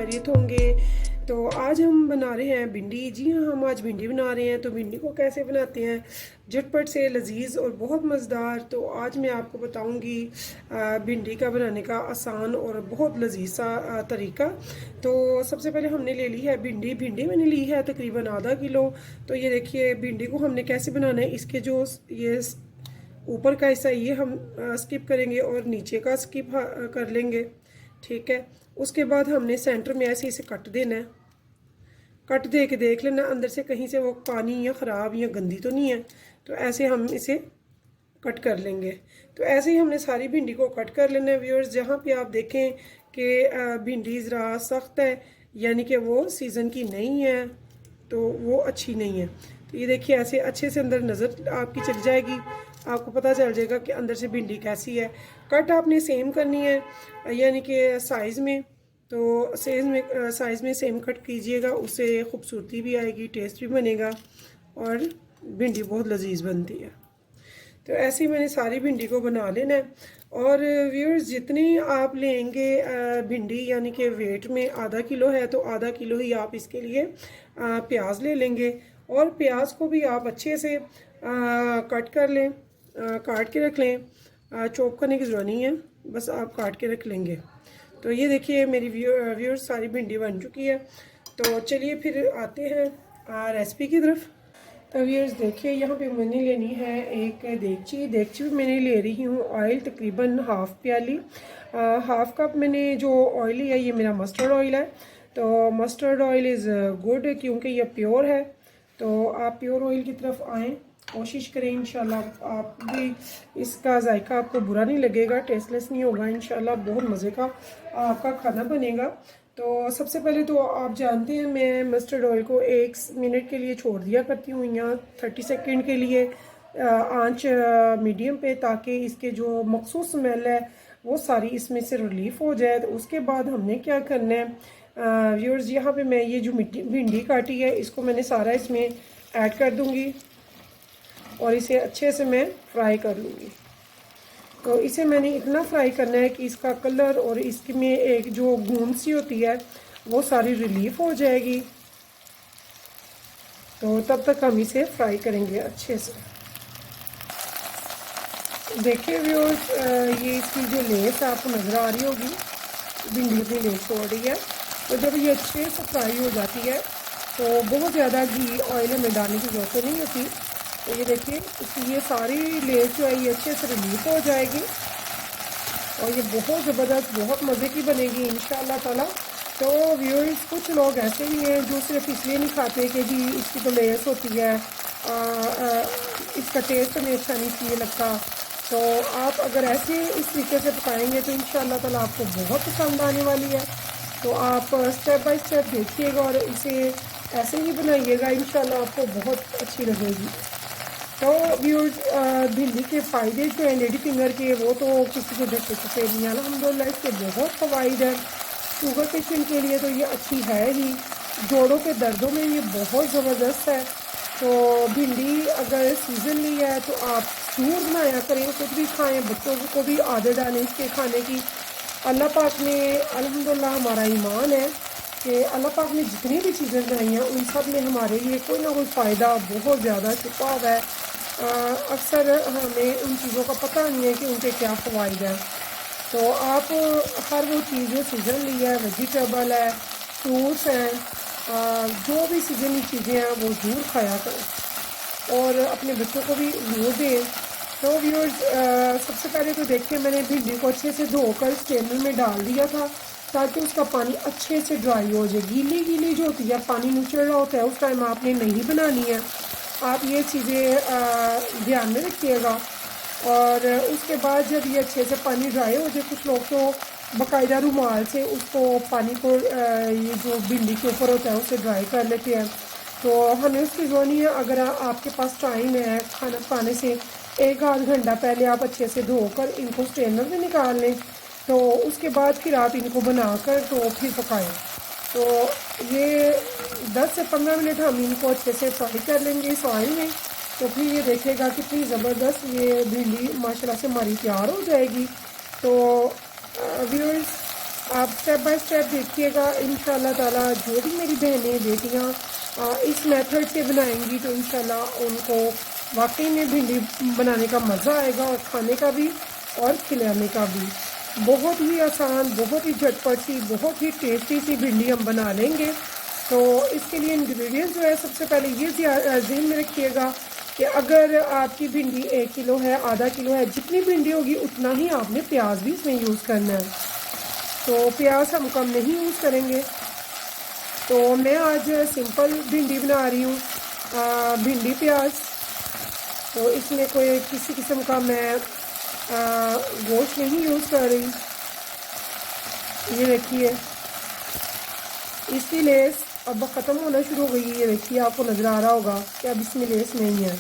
खैरियत होंगे। तो आज हम बना रहे हैं भिंडी। जी हाँ, हम आज भिंडी बना रहे हैं। तो भिंडी को कैसे बनाते हैं, झटपट से लजीज और बहुत मज़ेदार। तो आज मैं आपको बताऊंगी भिंडी का बनाने का आसान और बहुत लजीज सा तरीका। तो सबसे पहले हमने ले ली है भिंडी। भिंडी मैंने ली है तकरीबन आधा किलो। तो ये देखिए भिंडी को हमने कैसे बनाना है, इसके जो ये ऊपर का हिस्सा ये हम स्किप करेंगे और नीचे का स्किप कर लेंगे, ठीक है। उसके बाद हमने सेंटर में ऐसे इसे कट देना है। कट दे के देख लेना अंदर से कहीं से वो पानी या ख़राब या गंदी तो नहीं है। तो ऐसे हम इसे कट कर लेंगे। तो ऐसे ही हमने सारी भिंडी को कट कर लेना है व्यूअर्स। जहाँ पे आप देखें कि भिंडी ज़रा सख्त है, यानी कि वो सीज़न की नहीं है, तो वो अच्छी नहीं है। तो ये देखिए ऐसे अच्छे से अंदर नज़र आपकी चल जाएगी, आपको पता चल जाएगा कि अंदर से भिंडी कैसी है। कट आपने सेम करनी है, यानी कि साइज़ में। तो साइज़ में सेम कट कीजिएगा, उससे खूबसूरती भी आएगी, टेस्ट भी बनेगा और भिंडी बहुत लजीज बनती है। तो ऐसे ही मैंने सारी भिंडी को बना लेना है। और व्यूअर्स जितनी आप लेंगे भिंडी, यानी कि वेट में आधा किलो है तो आधा किलो ही आप इसके लिए प्याज ले लेंगे। और प्याज को भी आप अच्छे से कट कर लें, काट के रख लें। चॉप करने की ज़रूरत नहीं है, बस आप काट के रख लेंगे। तो ये देखिए मेरी व्यूअर्स सारी भिंडी बन चुकी है। तो चलिए फिर आते हैं रेसिपी की तरफ। तो व्यूअर्स देखिए यहाँ पे मैंने लेनी है एक देगची भी मैंने ले रही हूँ ऑयल, तकरीबन हाफ़ प्याली। हाफ़ कप मैंने जो ऑयल लिया ये मेरा मस्टर्ड ऑयल है। तो मस्टर्ड ऑयल इज़ गुड क्योंकि ये प्योर है। तो आप प्योर ऑयल की तरफ आएँ, कोशिश करें इंशाल्लाह। आप भी इसका जायका आपको बुरा नहीं लगेगा, टेस्टलेस नहीं होगा इंशाल्लाह। बहुत मज़े का आपका खाना बनेगा। तो सबसे पहले तो आप जानते हैं मैं मस्टर्ड ऑयल को 1 मिनट के लिए छोड़ दिया करती हूँ, यहाँ 30 सेकंड के लिए आंच मीडियम पे, ताकि इसके जो मखसूस स्मेल है वो सारी इसमें से रिलीफ हो जाए। तो उसके बाद हमने क्या करना है व्यूअर्स, यहाँ पे मैं ये जो भिंडी काटी है इसको मैंने सारा इसमें ऐड कर दूँगी और इसे अच्छे से मैं फ्राई कर लूँगी। तो इसे मैंने इतना फ्राई करना है कि इसका कलर और इसमें एक जो गूंद सी होती है वो सारी रिलीफ हो जाएगी। तो तब तक हम इसे फ्राई करेंगे अच्छे से। देखिए व्यूअर्स ये इसकी जो लेस आपको नज़र आ रही होगी, भिंडी की लेस हो रही है। तो जब ये अच्छे से फ्राई हो जाती है तो बहुत ज़्यादा घी ऑयल में डालने की ज़रूरत नहीं होती। तो ये देखिए इसकी ये सारी लेस जो है ये अच्छे से रिलीफ हो जाएगी और ये बहुत ज़बरदस्त, बहुत मज़े की बनेगी इंशाअल्लाह ताला। तो व्यूअर्स कुछ लोग ऐसे ही हैं जो सिर्फ इसलिए नहीं खाते कि जी इसकी तो लेस होती है, इसका टेस्ट हमें अच्छा नहीं चाहिए लगता। तो आप अगर ऐसे इस तरीके से पकाएंगे तो इंशाअल्लाह ताला आपको बहुत पसंद आने वाली है। तो आप स्टेप बाय स्टेप देखिएगा और इसे ऐसे ही बनाइएगा, इंशाअल्लाह आपको बहुत अच्छी लगेगी। तो व्यूअर्स भिंडी के फ़ायदे जो हैं लेडी फिंगर के, वो तो किसी को देख सकते नहीं। अल्हम्दुलिल्लाह इसके बहुत फ़वाइद हैं। शुगर पेशेंट के लिए तो ये अच्छी है ही, जोड़ों के दर्दों में ये बहुत ज़बरदस्त है। तो भिंडी अगर सीज़न ली है तो आप ज़रूर बनाया करें, खुद भी खाएँ, बच्चों को भी आदत डालें इसके खाने की। अल्लाह पाक ने अल्हम्दुलिल्लाह हमारा ईमान है कि अल्लाह पाक ने जितनी भी चीज़ें बनाई हैं उन सब में हमारे लिए कोई ना कोई फ़ायदा बहुत ज़्यादा छुपा हुआ है। अक्सर हमें उन चीज़ों का पता नहीं है कि उनके क्या फ़वाइद हैं। तो आप हर वो चीज़ जो सीज़न ली है, वेजिटेबल है, फ्रूट्स हैं, जो भी सीज़न की चीज़ें हैं वो ज़रूर खाया करें और अपने बच्चों को भी ज़रूर दें। तो व्यूअर्स सबसे पहले तो देखिए मैंने भिंडी को अच्छे से धोकर स्ट्रेनर में डाल दिया था ताकि उसका पानी अच्छे से ड्राई हो जाए। गीली जो होती है, पानी निचड़ रहा होता है, उस टाइम आपने नहीं बनानी है। आप ये चीज़ें ध्यान में रखिएगा। और उसके बाद जब ये अच्छे से पानी ड्राई हो जाए, कुछ लोग तो बाकायदा रुमाल से उसको पानी को ये जो भिंडी के ऊपर होता है उससे ड्राई कर लेते हैं। तो हमें उसकी ज़रूरत नहीं है। अगर आपके पास टाइम है, खाना खाने से 1-8 घंटा पहले आप अच्छे से धोकर इनको स्ट्रेनर में निकाल लें, तो उसके बाद फिर आप इनको बनाकर तो फिर पकाएं। तो ये 10 से 15 मिनट हम इनको अच्छे से फ्राई कर लेंगे इस ऑयल में। तो फिर ये देखेगा कितनी ज़बरदस्त ये भिंडी माशाल्लाह से हमारी तैयार हो जाएगी। तो व्यूअर्स आप स्टेप बाय स्टेप देखिएगा, इंशाल्लाह ताला जो भी मेरी बहनें बेटियाँ इस मेथड से बनाएंगी तो इंशाल्लाह उनको वाकई में भिंडी बनाने का मज़ा आएगा, और खाने का भी और खिलाने का भी। बहुत ही आसान, बहुत ही झटपट सी, बहुत ही टेस्टी सी भिंडी हम बना लेंगे। तो इसके लिए इंग्रेडिएंट्स जो है, सबसे पहले ये ज़हन में रखिएगा कि अगर आपकी भिंडी 1 किलो है, आधा किलो है, जितनी भिंडी होगी उतना ही आपने प्याज भी इसमें यूज़ करना है। तो प्याज हम कम नहीं यूज़ करेंगे। तो मैं आज सिंपल भिंडी बना रही हूँ, भिंडी प्याज। तो इसमें कोई किसी किस्म का मैं गोश्त नहीं यूज़ कर रही। ये देखिए, इसकी लेस अब ख़त्म होना शुरू हो गई है। ये देखिए, आपको नज़र आ रहा होगा कि अब इसमें लेस नहीं है।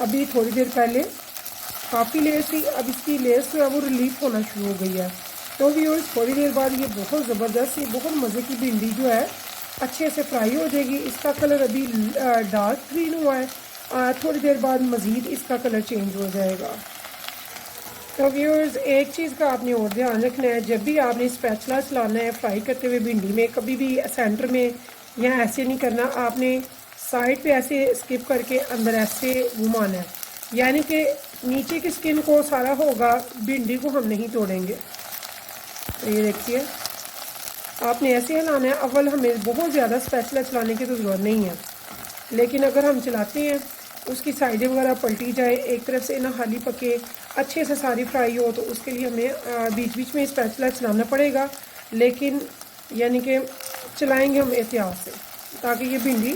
अभी थोड़ी देर पहले काफ़ी लेस थी, अब इसकी लेस जो है वो रिलीफ होना शुरू हो गई है। तो व्यूअर्स, थोड़ी देर बाद ये बहुत ज़बरदस्त सी, बहुत मज़े की भिंडी जो है अच्छे से फ्राई हो जाएगी। इसका कलर अभी डार्क ग्रीन हुआ है, थोड़ी देर बाद मज़ीद इसका कलर चेंज हो जाएगा। तो व्यूअर्स, एक चीज़ का आपने और ध्यान रखना है, जब भी आपने स्पैचुला चलाना है फ्राई करते हुए भिंडी में, कभी भी सेंटर में या ऐसे नहीं करना, आपने साइड पे ऐसे स्किप करके अंदर ऐसे घुमाना है, यानी कि नीचे की स्किन को सारा होगा, भिंडी को हम नहीं तोड़ेंगे। तो ये देखिए, आपने ऐसे हिलाना है। अव्वल हमें बहुत ज़्यादा स्पैचुला चलाने की तो ज़रूरत नहीं है, लेकिन अगर हम चलाते हैं उसकी साइडें वगैरह पलटी जाए, एक तरफ से ना हाली पके, अच्छे से सारी फ्राई हो, तो उसके लिए हमें बीच बीच में स्पैचुला चलाना पड़ेगा। लेकिन यानी कि चलाएंगे हम एहतियात से, ताकि ये भिंडी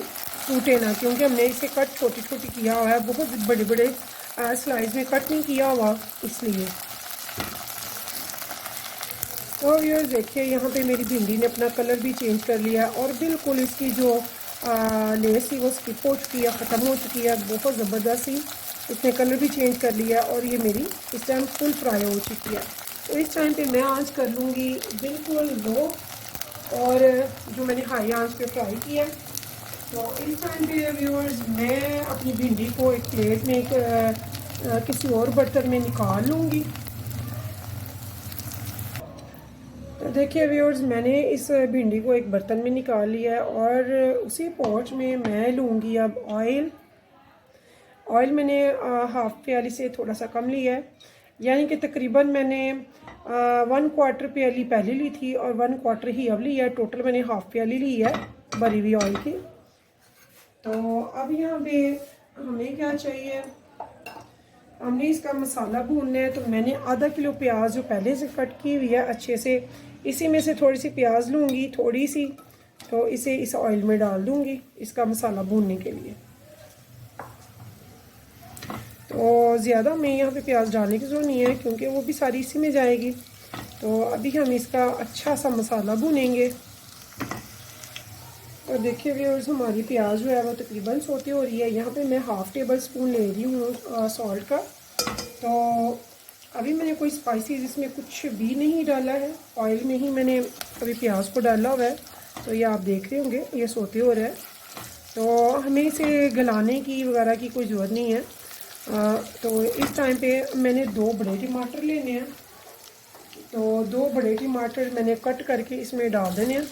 टूटे ना, क्योंकि हमने इसे कट छोटी छोटी किया हुआ है, बहुत बड़े बड़े स्लाइस में कट नहीं किया हुआ इसलिए। तो व्यूअर्स देखिए, यहाँ पे मेरी भिंडी ने अपना कलर भी चेंज कर लिया है, और बिल्कुल इसकी जो लेस थी वो स्किप हो चुकी है, ख़त्म हो चुकी है, बहुत ज़बरदस्त सी इसने कलर भी चेंज कर लिया, और ये मेरी इस टाइम फुल फ्राई हो चुकी है। तो इस टाइम पे मैं आंच कर लूँगी बिल्कुल लो, और जो मैंने हाई आंच पे फ्राई किया। तो इस टाइम पे व्यूअर्स, मैं अपनी भिंडी को एक प्लेट में, किसी और बर्तन में निकाल लूँगी। तो देखिए व्यूअर्स, मैंने इस भिंडी को एक बर्तन में निकाल लिया है, और उसी पॉट में मैं लूँगी अब ऑयल। ऑयल मैंने हाफ़ प्याली से थोड़ा सा कम लिया है, यानी कि तकरीबन मैंने 1/4 प्याली पहले ली थी और 1/4 ही अब लिया है। टोटल मैंने हाफ़ प्याली ली है भरी हुई ऑयल की। तो अब यहाँ पे हमें क्या चाहिए, हमने इसका मसाला भूनना है। तो मैंने आधा किलो प्याज जो पहले से कट की हुई है अच्छे से, इसी में से थोड़ी सी प्याज लूँगी, थोड़ी सी, तो इसे इस ऑयल में डाल दूँगी इसका मसाला भूनने के लिए। तो ज़्यादा मैं यहाँ पे प्याज डालने की ज़रूरत नहीं है, क्योंकि वो भी सारी इसी में जाएगी। तो अभी हम इसका अच्छा सा मसाला भूनेंगे। और देखिए व्यूअर्स, हमारी प्याज जो है वो तकरीबन सोती हो रही है। यहाँ पे मैं हाफ़ टेबल स्पून ले रही हूँ सॉल्ट का। तो अभी मैंने कोई स्पाइसेस इसमें कुछ भी नहीं डाला है, ऑयल में ही मैंने अभी प्याज को डाला हुआ है। तो ये आप देख रहे होंगे, ये सोते हो रहा है। तो हमें इसे गलाने की वगैरह की कोई ज़रूरत नहीं है। तो इस टाइम पे मैंने 2 बड़े टमाटर लेने हैं। तो 2 बड़े टमाटर मैंने कट करके इसमें डाल देने हैं।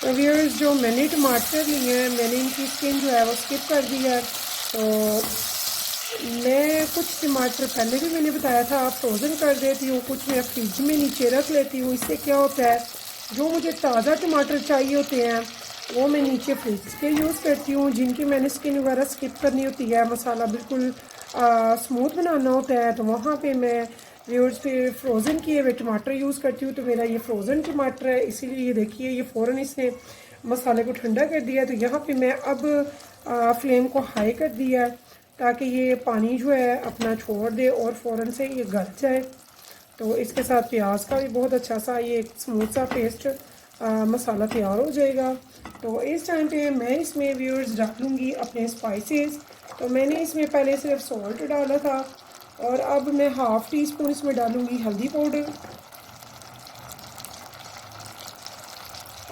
तो व्यूअर्स, जो मैंने टमाटर लिए हैं, मैंने इनकी स्किन जो है वो स्किप कर दी है। तो मैं कुछ टमाटर पहले भी मैंने बताया था फ्रोज़न कर देती हूँ, कुछ मैं फ्रिज में नीचे रख लेती हूँ। इससे क्या होता है, जो मुझे ताज़ा टमाटर चाहिए होते हैं वो मैं नीचे फ्रिज के यूज़ करती हूँ। जिनकी मैंने स्किन वगैरह स्किप करनी होती है, मसाला बिल्कुल स्मूथ बनाना होता है, तो वहाँ पे मैं व्यूअर्स पे फ्रोज़न किए हुए टमाटर यूज़ करती हूँ। तो मेरा ये फ्रोज़न टमाटर है, इसीलिए ये देखिए ये फ़ौरन इसने मसाले को ठंडा कर दिया। तो यहाँ पे मैं अब फ्लेम को हाई कर दिया, ताकि ये पानी जो है अपना छोड़ दे और फ़ौरन से ये गल जाए। तो इसके साथ प्याज का भी बहुत अच्छा सा ये स्मूथ सा पेस्ट मसाला तैयार हो जाएगा। तो इस टाइम पे मैं इसमें व्यूअर्स डालूँगी अपने स्पाइसेस। तो मैंने इसमें पहले सिर्फ सॉल्ट डाला था, और अब मैं हाफ़ टी स्पून इसमें डालूँगी हल्दी पाउडर,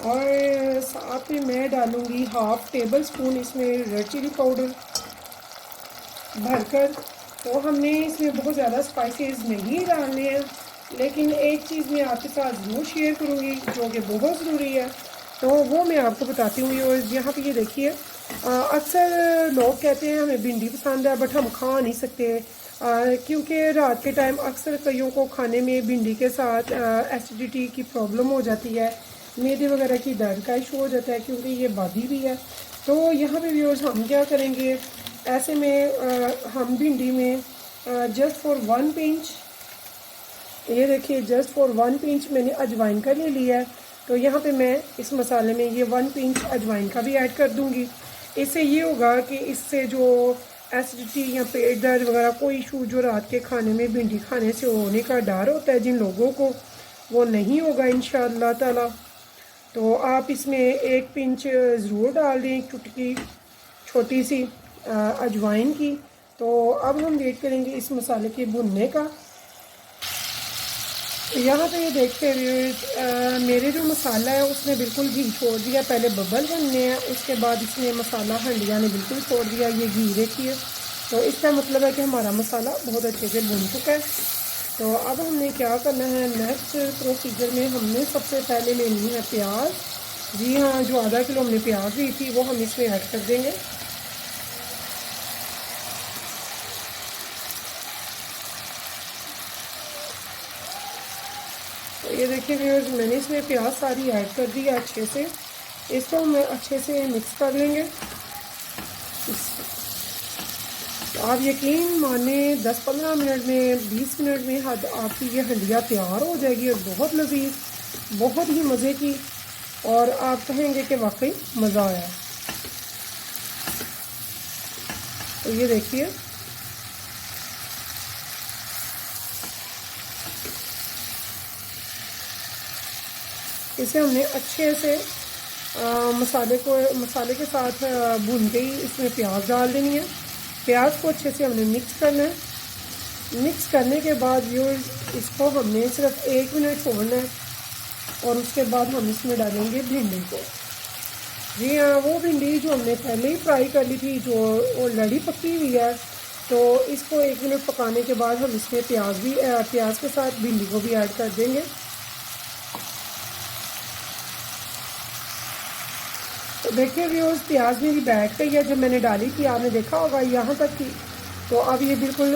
और साथ में मैं डालूँगी हाफ़ टेबल स्पून इसमें रेड चिली पाउडर। भरकर। तो हमने इसमें बहुत ज़्यादा स्पाइसेस नहीं डालने हैं, लेकिन एक चीज़ मैं आपके साथ ज़रूर शेयर करूँगी जो कि बहुत ज़रूरी है, तो वो मैं आपको बताती हूँ। और यहाँ पे ये देखिए, अक्सर लोग कहते हैं हमें भिंडी पसंद है बट हम खा नहीं सकते, क्योंकि रात के टाइम अक्सर कईयों को खाने में भिंडी के साथ एसिडिटी की प्रॉब्लम हो जाती है, मैदे वगैरह की दर्द का इशू हो जाता है, क्योंकि ये बादी भी है। तो यहाँ पे व्यूअर्स हम क्या करेंगे, ऐसे में हम भिंडी में जस्ट फॉर 1 पिंच, ये देखिए जस्ट फॉर 1 पिंच मैंने अजवाइन का ले लिया है। तो यहाँ पे मैं इस मसाले में ये 1 पिंच अजवाइन का भी ऐड कर दूँगी। इससे ये होगा कि इससे जो एसिडिटी या पेट दर्द वगैरह कोई इशू जो रात के खाने में भिंडी खाने से होने का डर होता है जिन लोगों को, वो नहीं होगा इंशाअल्लाह ताला। तो आप इसमें 1 पिंच ज़रूर डाल दें, एक चुटकी छोटी सी अजवाइन की। तो अब हम वेट करेंगे इस मसाले के भुनने का। यहाँ पे ये देखते हुए मेरे जो मसाला है उसने बिल्कुल घी छोड़ दिया, पहले बबल बनने हैं, उसके बाद इसने मसाला हंडिया ने बिल्कुल छोड़ दिया। ये घी देखिए, तो इसका मतलब है कि हमारा मसाला बहुत अच्छे से भुन चुका है। तो अब हमने क्या करना है, नेक्स्ट प्रोसीजर में हमने सबसे पहले लेनी है प्याज। जी हाँ, जो आधा किलो हमने प्याज ली थी वो हम इसमें ऐड कर देंगे। तो ये देखिए व्यूअर्स, मैंने इसमें प्याज सारी ऐड कर दी है अच्छे से। इसको हम अच्छे से मिक्स कर लेंगे। तो आप यकीन माने 10-15 मिनट में, 20 मिनट में हद आपकी ये हंडिया तैयार हो जाएगी, और बहुत लजीज, बहुत ही मज़े की, और आप कहेंगे कि वाकई मज़ा आया। तो ये देखिए, इसे हमने अच्छे से मसाले के साथ भून के ही इसमें प्याज डाल देनी है। प्याज को अच्छे से हमने मिक्स करना है। मिक्स करने के बाद ये इसको हमने सिर्फ 1 मिनट छोड़ना है, और उसके बाद हम इसमें डालेंगे भिंडी को। जी हाँ, वो भिंडी जो हमने पहले ही फ्राई कर ली थी, जो ऑलरेडी पकी हुई है। तो इसको 1 मिनट पकाने के बाद हम इसमें प्याज के साथ भिंडी को भी ऐड कर देंगे। तो देखिए व्यूअर्स, प्याज मेरी बैठ गई है, जब मैंने डाली थी आपने देखा होगा यहाँ तक थी। तो अब ये बिल्कुल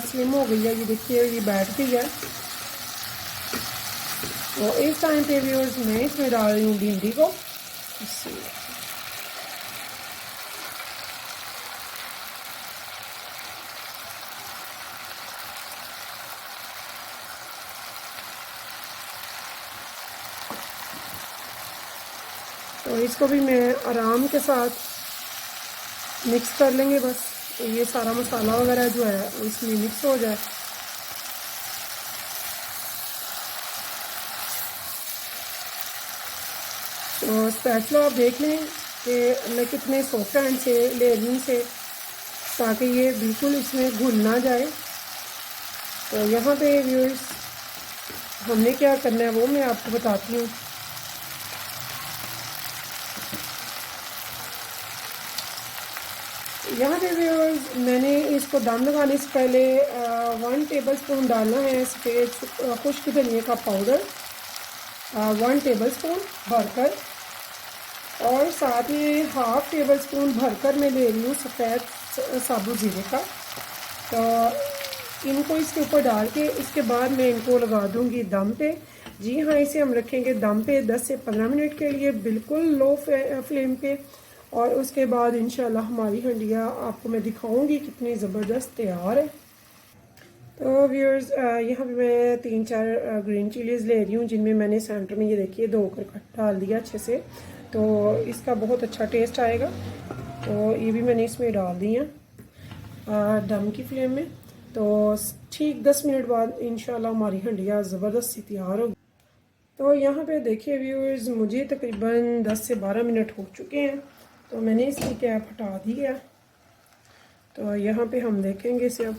स्लिम हो गई है, ये देखिए ये बैठ गई है। तो इस टाइम पे व्यूअर्स मैं इसमें डाल रही हूँ भिंडी को। तो इसको भी मैं आराम के साथ मिक्स कर लेंगे, बस ये सारा मसाला वगैरह जो है इसमें मिक्स हो जाए। तो स्पैचुला आप देख लें कि मैं कितने सॉफ्ट हैंड से ले रही से, ताकि ये बिल्कुल इसमें घुल ना जाए। तो यहाँ पे व्यूअर्स हमने क्या करना है वो मैं आपको बताती हूँ। यहाँ पे व्यूअर्स मैंने इसको दम लगाने से पहले 1 टेबलस्पून डालना है सफ़ेद खुश्क धनिया का पाउडर, 1 टेबलस्पून भरकर, और साथ ही हाफ़ टेबलस्पून भरकर मैं ले रही हूँ सफ़ेद साबुत ज़ीरे का। तो इनको इसके ऊपर डाल के इसके बाद मैं इनको लगा दूँगी दम पे। जी हाँ, इसे हम रखेंगे दम पे 10 से 15 मिनट के लिए, बिल्कुल लो फ्लेम पे। और उसके बाद इंशाल्लाह हमारी हंडिया आपको मैं दिखाऊंगी कितनी ज़बरदस्त तैयार है। तो व्यूअर्स यहाँ पे मैं 3-4 ग्रीन चिलीज़ ले रही हूँ, जिनमें मैंने सेंटर में ये देखिए 2 कर डाल दिया अच्छे से, तो इसका बहुत अच्छा टेस्ट आएगा। तो ये भी मैंने इसमें डाल दी हैं दम की फ्लेम में। तो ठीक 10 मिनट बाद इंशाल्लाह हमारी हंडिया ज़बरदस्त सी तैयार होगी। तो यहाँ पे देखिए व्यूअर्स, मुझे तकरीबन 10 से 12 मिनट हो चुके हैं, तो मैंने इसकी कैप हटा दी है। तो यहाँ पे हम देखेंगे इसे अब।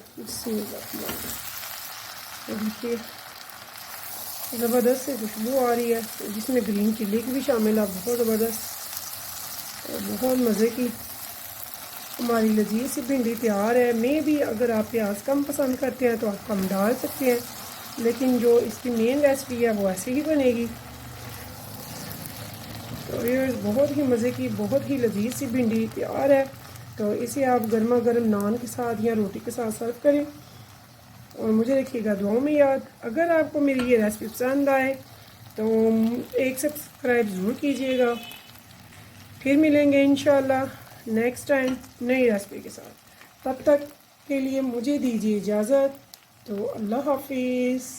तो देखिए ज़बरदस्त से खुशबू आ रही है, जिसमें ग्रीन चिल्ली की भी शामिल है, बहुत ज़बरदस्त और बहुत मज़े की। हमारी लजीज सी भिंडी तैयार है। मैं भी अगर आप प्याज कम पसंद करते हैं तो आप कम डाल सकते हैं, लेकिन जो इसकी मेन रेसिपी है वो ऐसे ही बनेगी। तो ये बहुत ही मज़े की, बहुत ही लजीज सी भिंडी तैयार है। तो इसे आप गर्मा गर्म नान के साथ या रोटी के साथ सर्व करें और मुझे रखिएगा दुआओं में याद। अगर आपको मेरी ये रेसिपी पसंद आए तो एक सब्सक्राइब ज़रूर कीजिएगा। फिर मिलेंगे इंशाल्लाह नेक्स्ट टाइम नई रेसिपी के साथ। तब तक के लिए मुझे दीजिए इजाज़त। तो अल्लाह हाफिज़।